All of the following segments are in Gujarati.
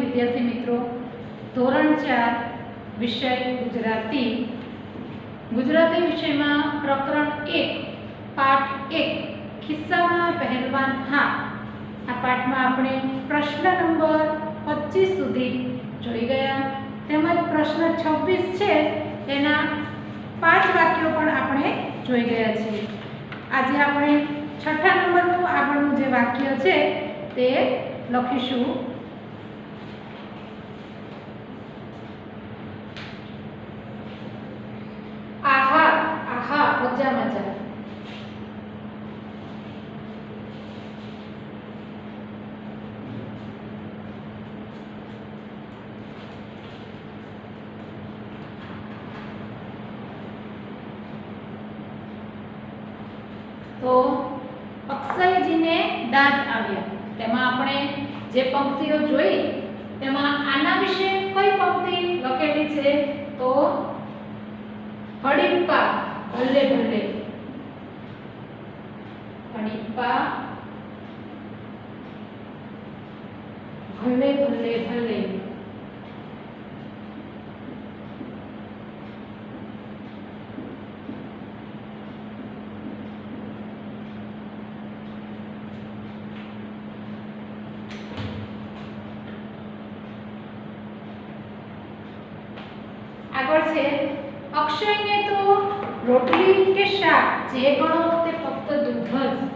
विद्यार्थी मित्रों, धोरण 4 विषय गुजराती विषय में प्रकरण 1 पाठ 1 खिस्सा में पहलवान हाँ आ पाठ में आपणे प्रश्न नंबर 25 सुधी जोई गया। तेमज प्रश्न 26 छे तेना 5 वाक्यों पण आपणे जोई गया छे। आज आपणे छठा नंबरનું આગળનું જે વાક્ય છે તે લખીશું। આહા આહા મજા મજા। तो अक्षयजी ने दांत आव्या तेमां आपणे जे पंक्तिओ जोई तेमां आना विषे कई पंक्ति लखेली छे तो हड़ीप्पा भले भले हड़ीप्पा भले भले भले अक्षय ने तो रोटली के शाक जे गणो ते फक्त दूध ज।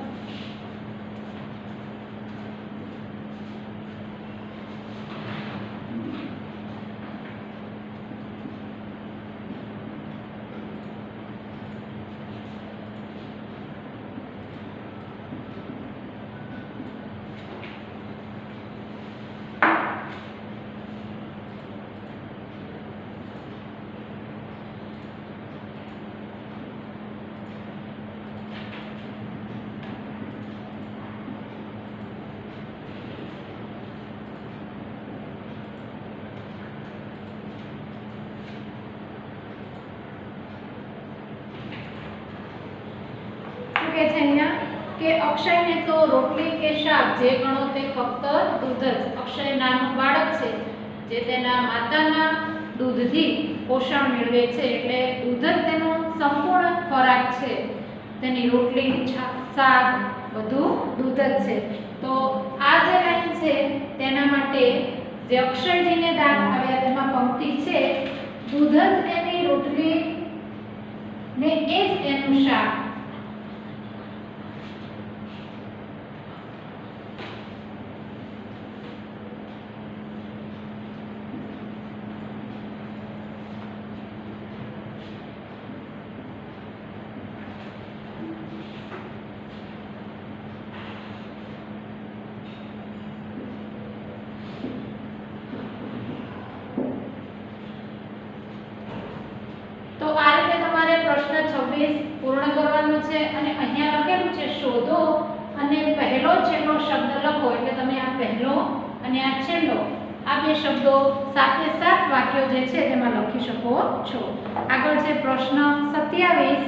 के अक्षय ने तो रोटली के शाक जे गणो ते फक्त दूध ज। अक्षय नानो बाळक छे जे तेना माताना दूधथी पोषण मेळवे छे એટલે दूध જ તેનો સંપૂર્ણ ખોરાક છે। તેની રોટલી શાક બધું दूध જ છે। તો આ જે લાઈન છે તેના માટે જે અક્ષયજીને દાંત આવ્યા તેમાં પંક્તિ છે दूध જ એની રોટલી ને એ જ એનું શાક। प्रश्न 26 पूर्ण करवानो छे अने अहींया लखेलुं छे शोधो अने पहेलो छेल्लो शब्द लखो એટલે તમે આ પહેલો અને આ છેલ્લો આ બે શબ્દો સાથે સાત વાક્યો જે છે તેમાં લખી શકો છો। આગળ છે પ્રશ્ન 27।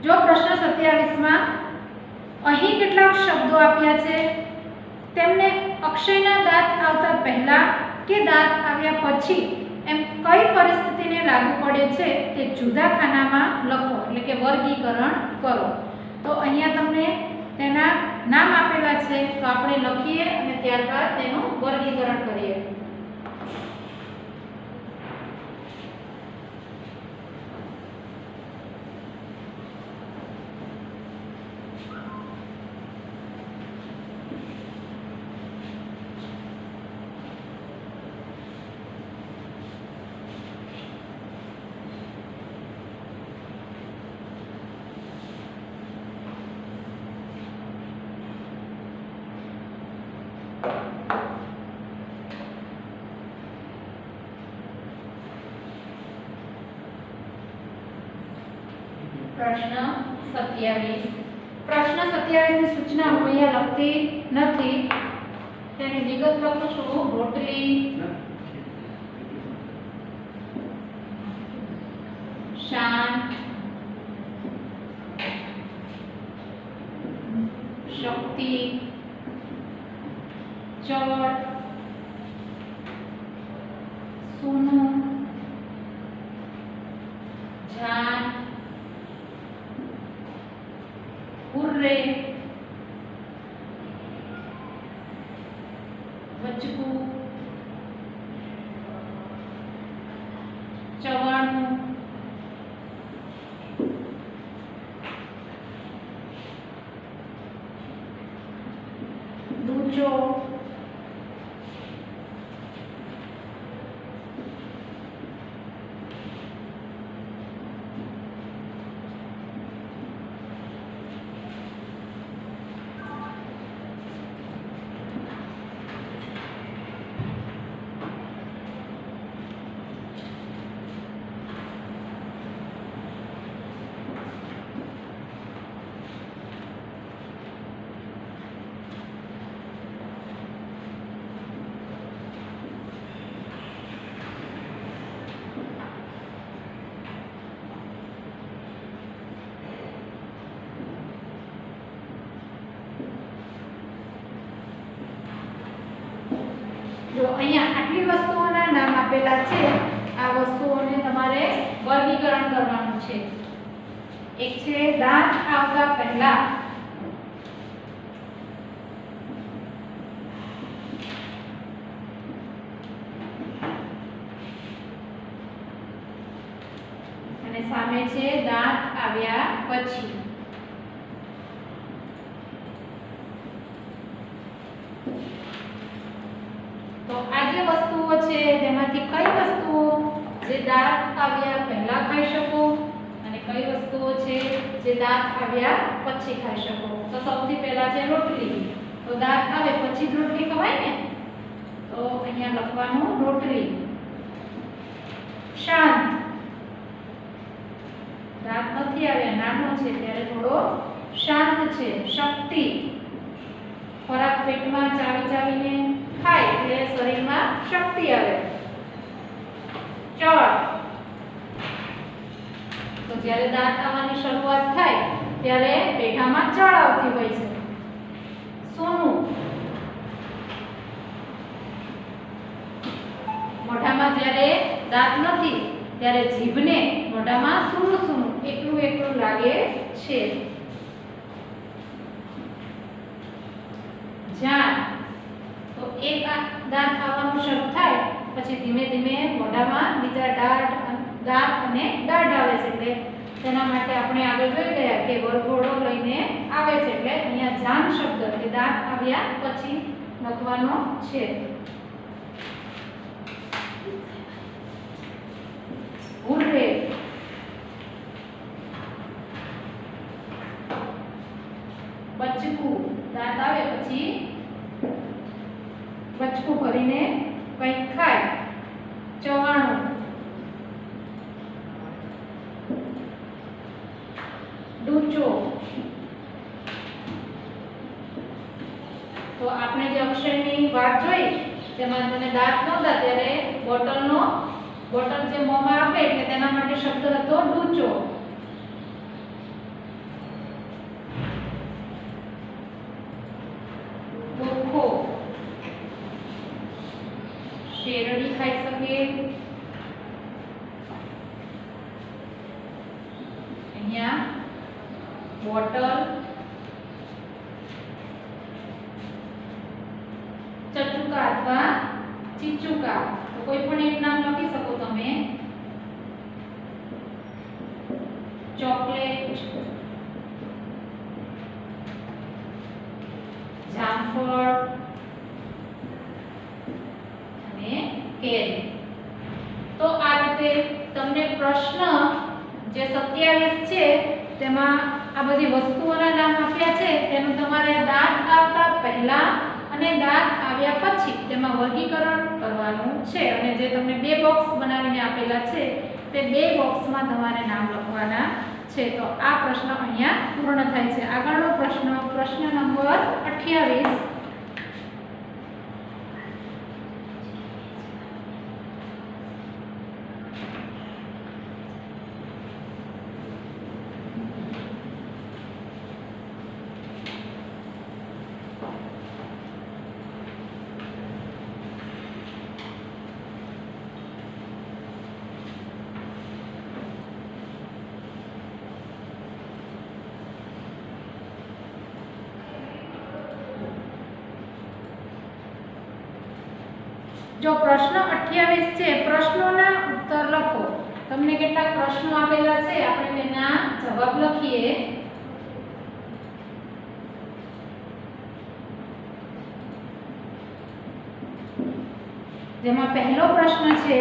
જો પ્રશ્ન 27 માં અહીં કેટલાક શબ્દો આપ્યા છે તેમને अक्षयना दांत आवता पहला के दांत आव्या पछी एम कई परिस्थितिने लागू पड़े छे ते जुदा खानामां लखो એટલે કે વર્ગીકરણ કરો। તો અહીંયા તમને તેના નામ આપેલા છે તો આપણે લખીએ અને ત્યારબાદ તેનું વર્ગીકરણ કરીએ। प्रश्न 27 प्रश्न 27 ની સૂચના હું અહીંયા લખતી નથી તેની વિગત લખું છું। રોટલી શાક શક્તિ, ચળ, સૂનું, જાન, હુર્રે, વચકું, ચવાણું, દૂચો, જો અહીંયા આટલી વસ્તુઓના નામ આપેલા છે. આ વસ્તુઓને તમારે વર્ગીકરણ કરવાનું છે. એક છે દાંત આવતા પહેલા, અને સામે છે દાંત આવ્યા પછી. તો આ જે વસ્તુઓ છે તેમાંથી કઈ વસ્તુઓ જે દાંત આવ્યા પહેલા ખાઈ શકો અને કઈ વસ્તુઓ છે જે દાંત આવ્યા પછી ખાઈ શકો? તો સૌથી પહેલા છે રોટલી. તો દાંત આવે પછી જ રોટલી ખવાય ને, તો અહીંયા લખવાનું રોટલી. શાંત, દાંત નથી આવ્યા, નાનો છે ત્યારે થોડો શાંત છે. શક્તિ, ખોરાક પેટમાં ચાવી ચાવીને ખાય એટલે શરીરમાં શક્તિ આવે. ચળ, તો જ્યારે દાંત આવવાની શરૂઆત થાય ત્યારે પેઢામાં ચળ આવતી હોય છે. સૂનું, મોઢામાં જ્યારે દાંત નથી ત્યારે જીભને મોઢામાં સૂનું સૂનું એકલું એકલું લાગે છે. જાન, તો એક દાંત આવવાનું શરૂ થાય પછી ધીમે ધીમે મોઢામાં બીજા દાંત અને દાઢ આવે છે. એટલે તેના માટે આપણે આગળ જોઈ ગયા કે વરઘોડો લઈને આવે છે. એટલે અહીંયા જાન શબ્દ કે દાંત આવ્યા પછી લખવાનો છે. હુર્રે, બચકું, દાંત આવે પછી બચકું ભરીને કંઈક ખાય. ચવાણું, ડૂચો. તો આપણે જે અક્ષરની વાત જોઈ તેમાં તમે દાંત નહોતા ત્યારે બોટલ જે મોંમાં આપે એટલે તેના માટે શબ્દ હતો ડૂચો. ગોખો, શેરડી ખાઈ શકે. અહીંયા બોટલ, ચચુકા અથવા ચીચુકા, તો કોઈ પણ એક નામ લખી શકો તમે. ચોકલેટ, જામફળ અને કેરી. તો આ રીતે તમને પ્રશ્ન જે 27 છે તેમાં આ બધી વસ્તુઓના નામ આપ્યા છે તેનું તમારે દાંત આવતા પહેલા અને દાંત આવ્યા પછી તેમાં વર્ગીકરણ કરવાનું છે. અને જે તમને બે બોક્સ બનાવીને આપેલા છે તે બે બોક્સમાં તમારે નામ લખવાના છે. તો આ પ્રશ્ન અહીંયા પૂર્ણ થાય છે. આગળનો પ્રશ્ન નંબર 28. જો પ્રશ્ન 28 છે, પ્રશ્નોના ઉત્તર લખો. તમને કેટલાક પ્રશ્નો આપેલા છે, આપણે તેના જવાબ લખીએ. જેમાં પહેલો પ્રશ્ન છે,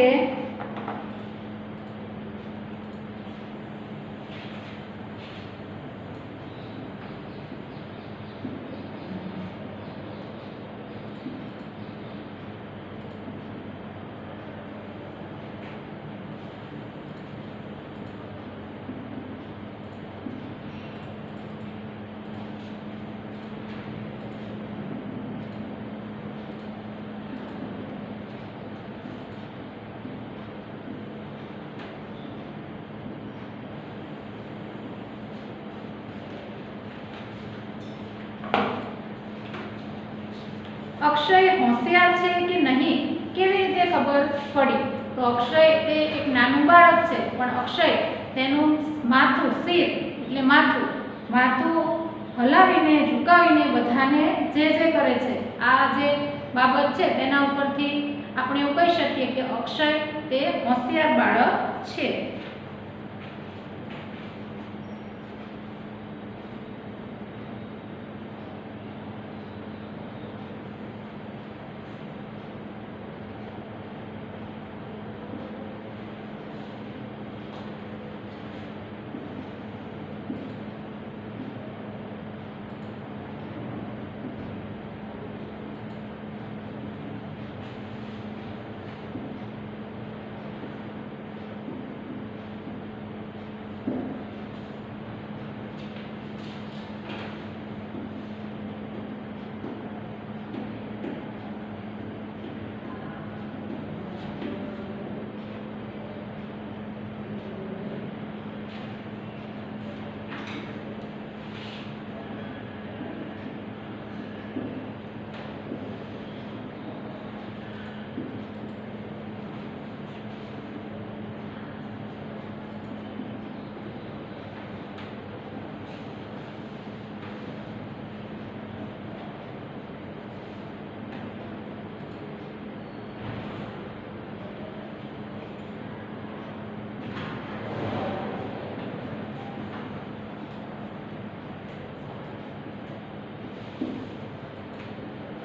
અક્ષય હોશિયાર છે કે નહીં, કેવી રીતે ખબર પડી? તો અક્ષય એ એક નાનું બાળક છે, પણ અક્ષય તેનું માથું, સિર એટલે માથું હલાવીને, ઝુકાવીને બધાને જે કરે છે, આ જે બાબત છે તેના ઉપરથી આપણે એવું કહી શકીએ કે અક્ષય તે હોશિયાર બાળક છે.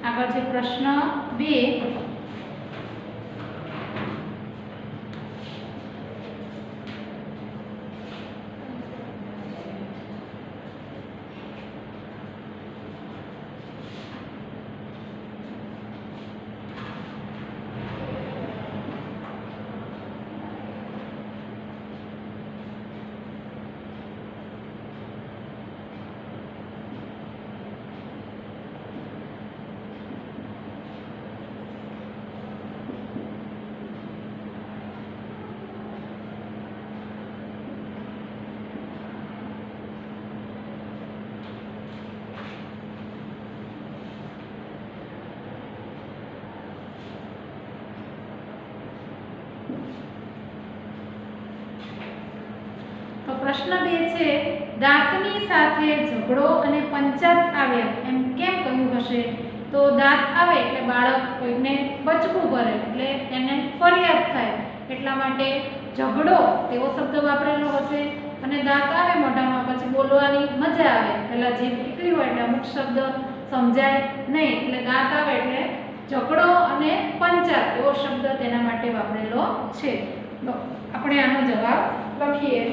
આગળ છે પ્રશ્ન 2. તો પ્રશ્ન 2 છે, દાંતની સાથે ઝઘડો અને પંચાત આવ્યા એમ કેમ કહ્યું હશે? તો દાંત આવે એટલે બાળક કોઈને બચકું કરે એટલે એને ફરિયાદ થાય, એટલા માટે ઝઘડો તેવો શબ્દ વાપરેલો હશે. અને દાંત આવે મોઢામાં પછી બોલવાની મજા આવે, પહેલા જીભ નીકળી હોય એટલે અમુક શબ્દ સમજાય નહીં, એટલે દાંત આવે એટલે ઝઘડો અને પંચાત એવો શબ્દ તેના માટે વાપરેલો છે. તો આપણે આનો જવાબ લખીએ.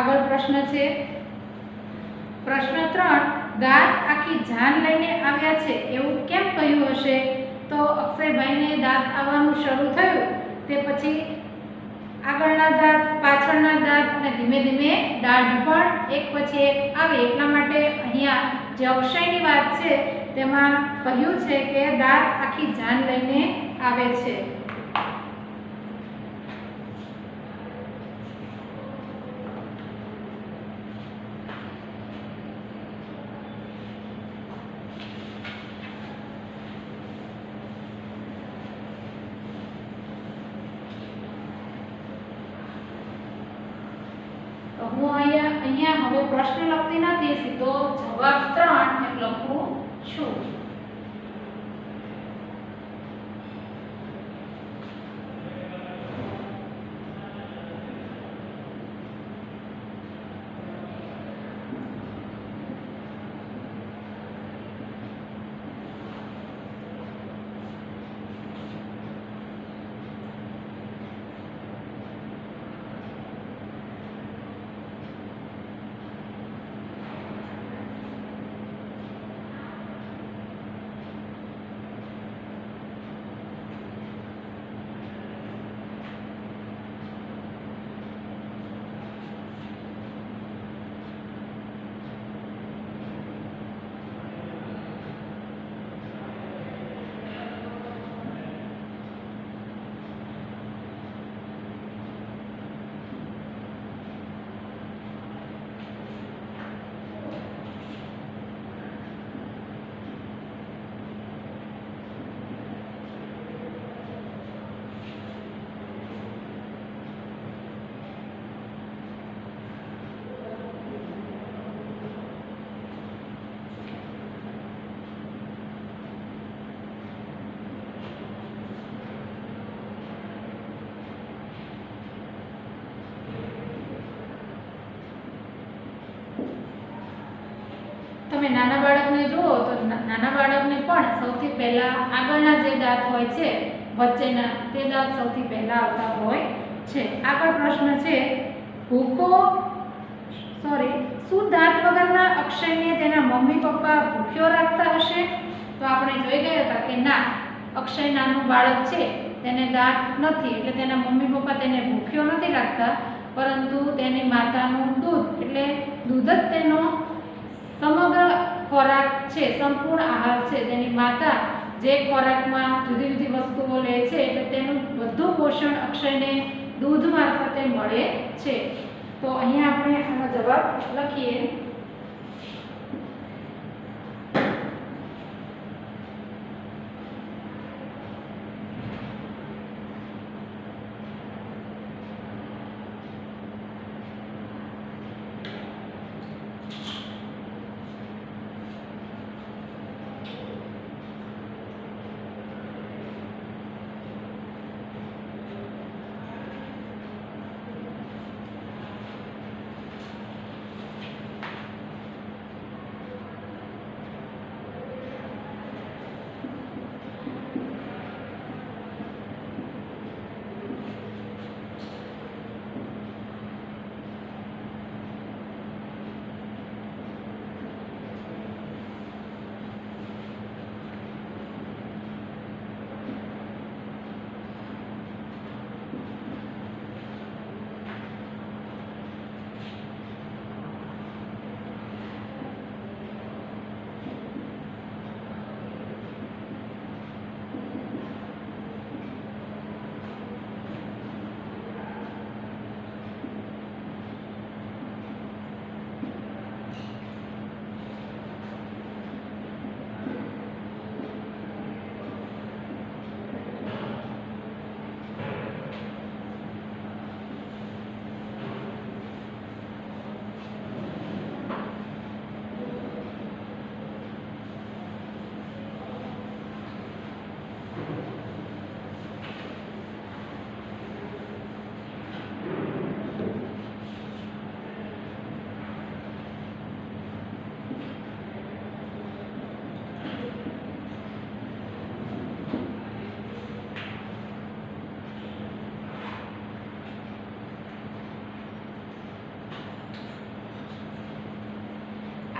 આગળ પ્રશ્ન છે પ્રશ્ન 3, દાંત આખી જાન લઈને આવ્યા છે એવું કેમ કહ્યું હશે? તો અક્ષયભાઈને દાંત આવવાનું શરૂ થયું તે પછી આગળના દાંત, પાછળના દાંત અને ધીમે ધીમે દાઢ પણ એક પછી એક આવે, એટલા માટે અહીંયા જે અક્ષયની વાત છે તેમાં કહ્યું છે કે દાંત આખી જાન લઈને આવે છે. હું અહીંયા હવે પ્રશ્ન લખતી નથી, સીધો જવાબ 3 એમ લખું છું. તમે નાના બાળકને જુઓ તો નાના બાળકને પણ સૌથી પહેલા આગળના જે દાંત હોય છે વચ્ચેના તે દાંત સૌથી પહેલા આવતા હોય છે. આગળ પ્રશ્ન છે શું દાંત વગરના અક્ષયને તેના મમ્મી પપ્પા ભૂખ્યો રાખતા હશે? તો આપણે જોઈ ગયા હતા કે ના, અક્ષય નાનું બાળક છે તેને દાંત નથી એટલે તેના મમ્મી પપ્પા તેને ભૂખ્યો નથી રાખતા, પરંતુ તેની માતાનું દૂધ એટલે દૂધ જ તેનો સમગ્ર ખોરાક છે, સંપૂર્ણ આહાર છે. તેની માતા જે ખોરાકમાં જુદી જુદી વસ્તુઓ લે છે એટલે તેનું બધું પોષણ અક્ષયને દૂધ મારફતે મળે છે. તો અહીંયા આપણે આનો જવાબ લખીએ.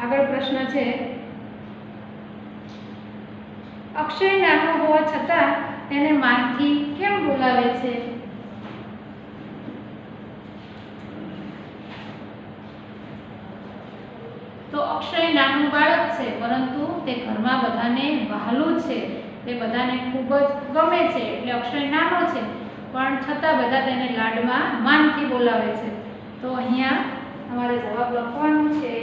આગળ પ્રશ્ન છે, અક્ષય નાનો હોવા છતાં તેને માનથી કેમ બોલાવે છે? તો અક્ષય નાનું બાળક છે, પરંતુ તે ઘરમાં બધાને વહાલું છે, તે બધાને ખૂબ જ ગમે છે, એટલે અક્ષય નાનો છે પણ છતાં બધા તેને લાડમાં માનથી બોલાવે છે. તો અહીંયા તમારે જવાબ લખવાનું છે.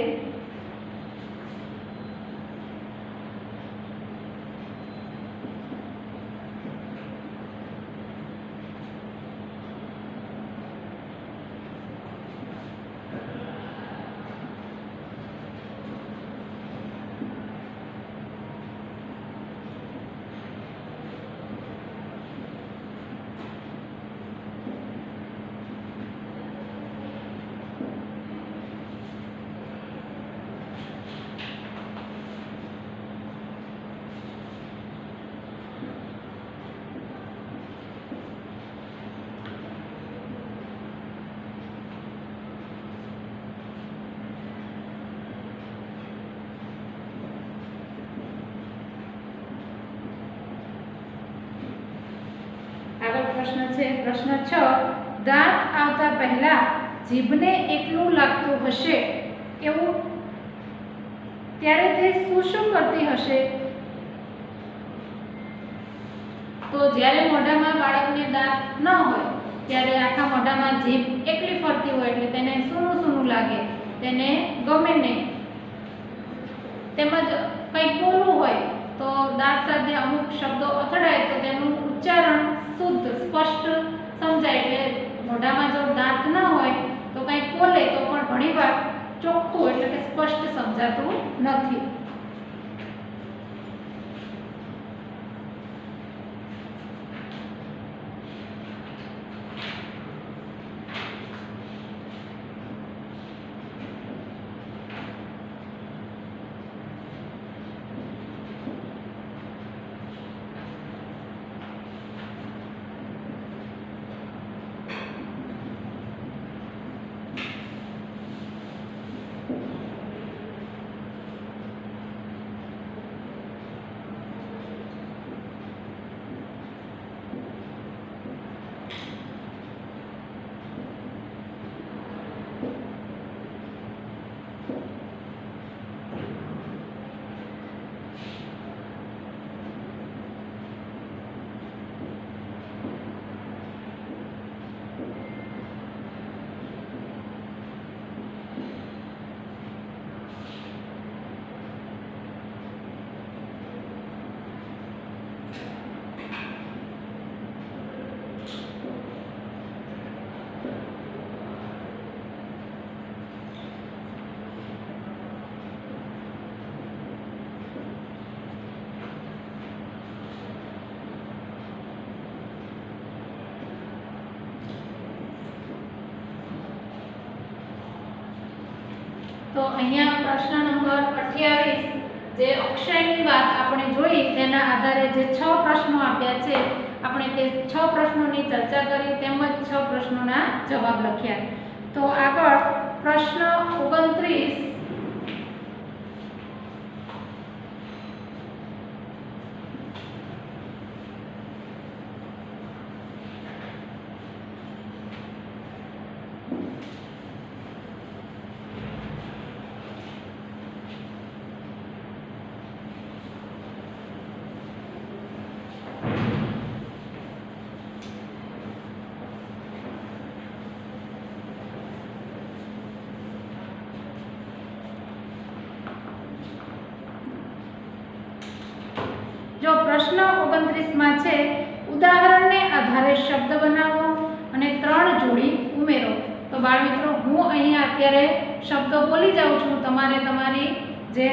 આગળ પ્રશ્ન છે, પ્રશ્ન 6, દાંત આવતા પહેલા જીભને એકલું લાગતું હશે એવું ત્યારે તે શું કરતી હશે? તો જ્યારે મોઢામાં બાળકને દાંત ન હોય ત્યારે આખા મોઢામાં જીભ એકલી ફરતી હોય એટલે તેને સૂનું સૂનું લાગે, તેને ગમે નહીં. તેમજ કંઈક બોલવું હોય તો દાંત સાથે અમુક શબ્દો અથડાય તો તેનું ઉચ્ચારણ શુદ્ધ સ્પષ્ટ સમજાય. એટલે મોઢામાં જો દાંત ન હોય તો કંઈક બોલે તો પણ ઘણીવાર ચોખ્ખું એટલે કે સ્પષ્ટ સમજાતું નથી. તો અહીંયા પ્રશ્ન નંબર 28 જે અક્ષયની વાત આપણે જોઈ તેના આધારે જે 6 પ્રશ્નો આપ્યા છે આપણે તે 6 પ્રશ્નોની ચર્ચા કરી તેમજ 6 પ્રશ્નોના જવાબ લખ્યા. તો આગળ પ્રશ્ન 29 જો પ્રશ્ન 29 માં છે ઉદાહરણને આધારે શબ્દ બનાવો અને 3 જોડી ઉમેરો. તો બાળ મિત્રો હું અહીંયા અત્યારે શબ્દો બોલી જાઉં છું, તમારે તમારી જે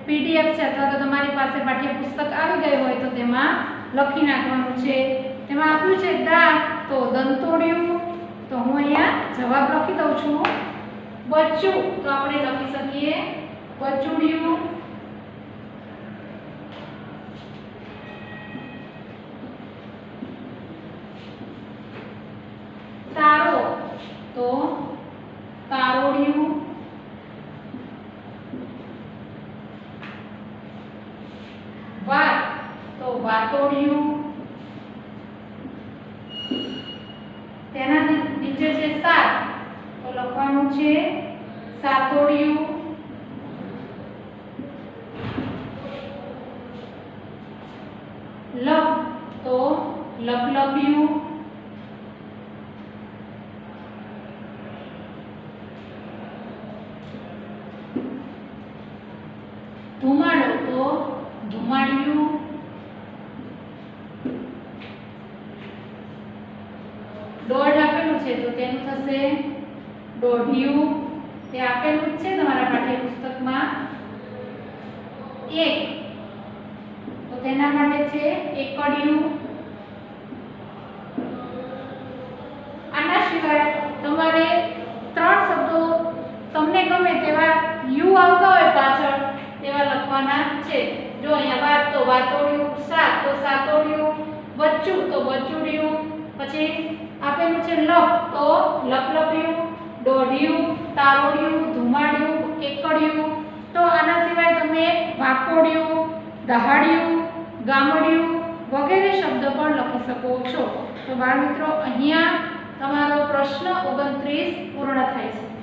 PDF છે અથવા તો તમારી પાસે પાઠ્યપુસ્તક આવી ગઈ હોય તો તેમાં લખી નાખવાનું છે. તેમાં આપ્યું છે દાંત તો દંતોડિયું, તો હું અહીંયા જવાબ લખી દઉં છું. બચ્ચું તો આપણે લખી શકીએ બચુડિયું. તારો તો તારોડિયું. વાતોડિયું, તેના નીચે છે સાત તો લખવાનું છે સાતોડિયું, લપ તો લપલપિયું, ધુમાડો તો ધુમાડિયું, દોઢ આપેલું છે તો તેનું થશે દોઢિયું, તે આપેલું જ છે તમારા પાઠ્યપુસ્તકમાં. એક તો તેના માટે છે એકડિયું. આના સિવાય તમારે ત્રણ શબ્દો તમને ગમે તેવા યુ આવતા હોય પાછળ તેવા લખવાના છે. જો અહીંયા વાત તો વાતોડિયું, સાત તો સાતોડિયું, બચ્ચું તો બચ્ચુડિયું, પછી આપેલું છે લપ તો લપલપિયું, દોઢિયું, તારોડિયું, ધુમાડિયું, એકડિયું. તો આના સિવાય તમે વાકોડિયું, દહાડિયું, ગામડિયું વગેરે શબ્દ પણ લખી શકો છો. તો બાળ મિત્રો, અહીંયા તમારો પ્રશ્ન 29 પૂર્ણ થાય છે.